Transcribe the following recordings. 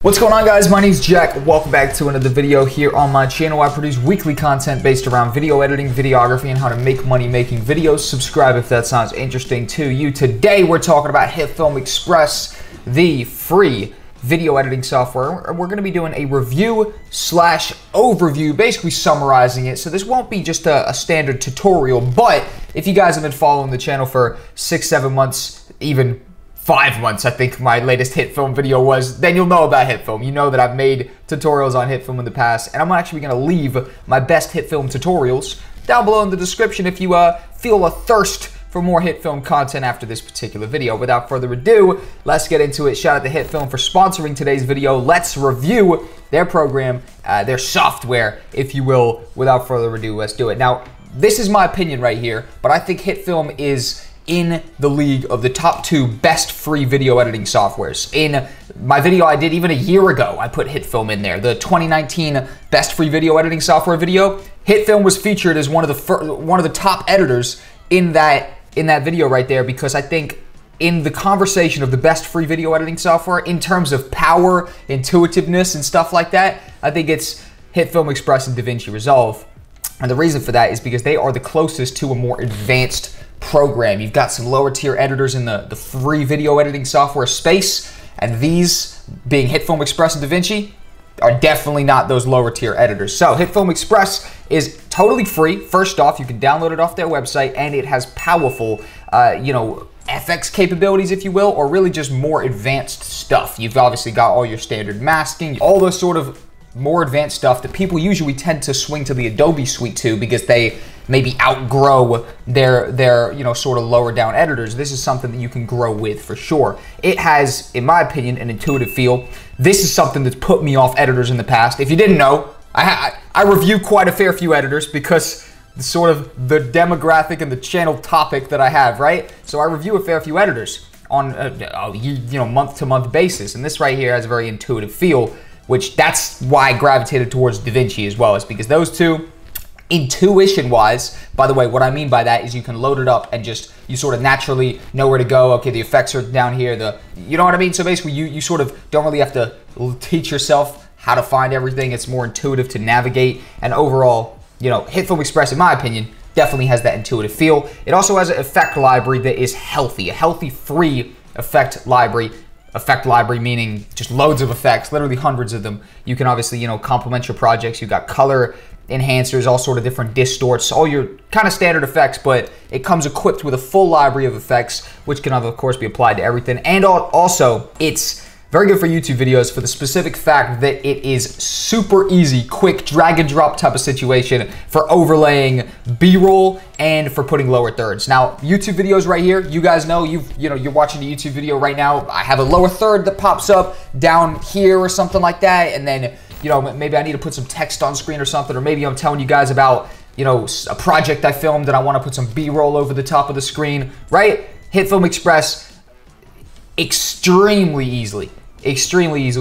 What's going on, guys? My name's Jack. Welcome back to another video here on my channel. I produce weekly content based around video editing, videography, and how to make money making videos. Subscribe if that sounds interesting to you. Today we're talking about HitFilm Express, the free video editing software. We're going to be doing a review slash overview, basically summarizing it. So this won't be just a standard tutorial, but if you guys have been following the channel for 6-7 months, even 5 months, I think my latest HitFilm video was, then you'll know about HitFilm. You know that I've made tutorials on HitFilm in the past, and I'm actually going to leave my best HitFilm tutorials down below in the description if you feel a thirst for more HitFilm content after this particular video. Without further ado, let's get into it. Shout out to HitFilm for sponsoring today's video. Let's review their program, their software, if you will. Without further ado, let's do it. Now, this is my opinion right here, but I think HitFilm is in the league of the top 2 best free video editing softwares. In my video I did even a year ago, I put HitFilm in there. The 2019 best free video editing software video, HitFilm was featured as one of the top editors in that video right there, because I think in the conversation of the best free video editing software, in terms of power, intuitiveness, and stuff like that, I think it's HitFilm Express and DaVinci Resolve. And the reason for that is because they are the closest to a more advanced program. You've got some lower tier editors in the free video editing software space, and these, being HitFilm Express and DaVinci, are definitely not those lower tier editors. So HitFilm Express is totally free. First off, you can download it off their website, and it has powerful, FX capabilities, if you will, or really just more advanced stuff. You've obviously got all your standard masking, all those sort of more advanced stuff that people usually tend to swing to the Adobe suite to because they maybe outgrow their sort of lower down editors. This is something that you can grow with for sure. It has, in my opinion, an intuitive feel. This is something that's put me off editors in the past. If you didn't know, I review quite a fair few editors because the sort of the demographic and the channel topic that I have, right? So I review a fair few editors on a month-to-month basis, and this right here has a very intuitive feel, which that's why I gravitated towards DaVinci as well, is because those two, intuition-wise, by the way, what I mean by that is you can load it up and just, you sort of naturally know where to go. Okay, the effects are down here, you know what I mean? So basically, you sort of don't really have to teach yourself how to find everything. It's more intuitive to navigate, and overall, HitFilm Express, in my opinion, definitely has that intuitive feel. It also has an effect library that is healthy, a healthy, free effect library. Effect library meaning just loads of effects, literally hundreds of them. You can obviously, complement your projects. You've got color enhancers, all sort of different distorts, all your kind of standard effects, but it comes equipped with a full library of effects, which can, of course, be applied to everything. And also, it's very good for YouTube videos for the specific fact that it is super easy, quick, drag and drop type of situation for overlaying B-roll and for putting lower thirds. Now, YouTube videos right here, you guys know, you're watching a YouTube video right now. I have a lower third that pops up down here or something like that, and then, maybe I need to put some text on screen or something, or maybe I'm telling you guys about, a project I filmed and I want to put some B-roll over the top of the screen, right? HitFilm Express, extremely easily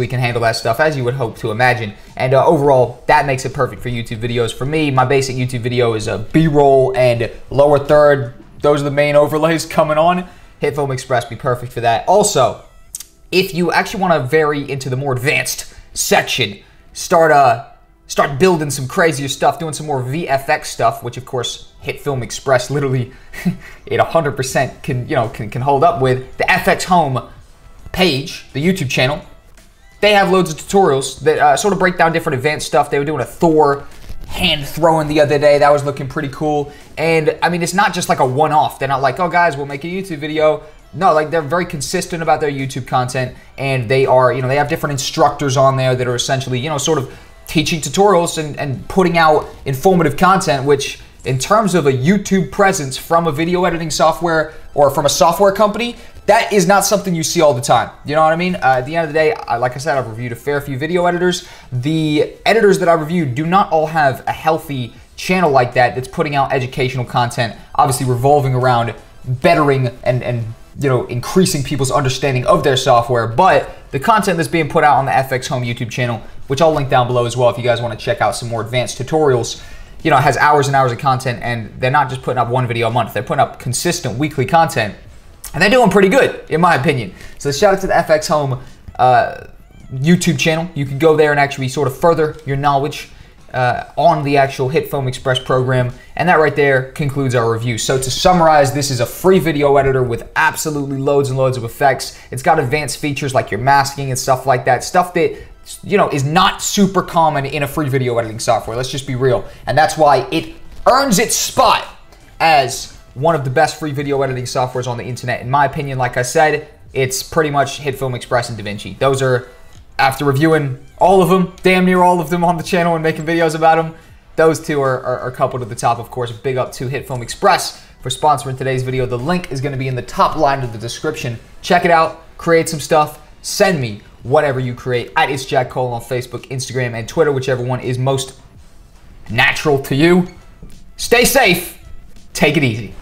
can handle that stuff, as you would hope to imagine. And overall, that makes it perfect for YouTube videos. For me, my basic YouTube video is a B-roll and lower third. Those are the main overlays coming on. HitFilm Express be perfect for that. Also, if you actually want to vary into the more advanced section, start building some crazier stuff, doing some more VFX stuff, which of course HitFilm Express literally it 100% can hold up with. The FX Home page, the YouTube channel, they have loads of tutorials that sort of break down different advanced stuff. They were doing a Thor hand throwing the other day. That was looking pretty cool. And I mean, it's not just like a one-off. They're not like, oh guys, we'll make a YouTube video. No, like they're very consistent about their YouTube content, and they are, they have different instructors on there that are essentially, sort of teaching tutorials and putting out informative content, which in terms of a YouTube presence from a video editing software or from a software company, that is not something you see all the time. You know what I mean? At the end of the day, like I said, I've reviewed a fair few video editors. The editors that I reviewed do not all have a healthy channel like that that's putting out educational content, obviously revolving around bettering and increasing people's understanding of their software. But the content that's being put out on the FX Home YouTube channel, which I'll link down below as well if you guys want to check out some more advanced tutorials, has hours and hours of content, and they're not just putting up one video a month. They're putting up consistent weekly content, and they're doing pretty good, in my opinion. So shout out to the FX Home YouTube channel. You can go there and actually sort of further your knowledge on the actual HitFilm Express program. And that right there concludes our review. So to summarize, this is a free video editor with absolutely loads and loads of effects. It's got advanced features like your masking and stuff like that. Stuff that, you know, is not super common in a free video editing software. Let's just be real. And that's why it earns its spot as one of the best free video editing softwares on the internet. In my opinion, like I said, it's pretty much HitFilm Express and DaVinci. Those are, after reviewing all of them, damn near all of them on the channel and making videos about them, those two are coupled at the top. Of course, big up to HitFilm Express for sponsoring today's video. The link is going to be in the top line of the description. Check it out, create some stuff, send me whatever you create at ItsJackCole on Facebook, Instagram, and Twitter, whichever one is most natural to you. Stay safe, take it easy.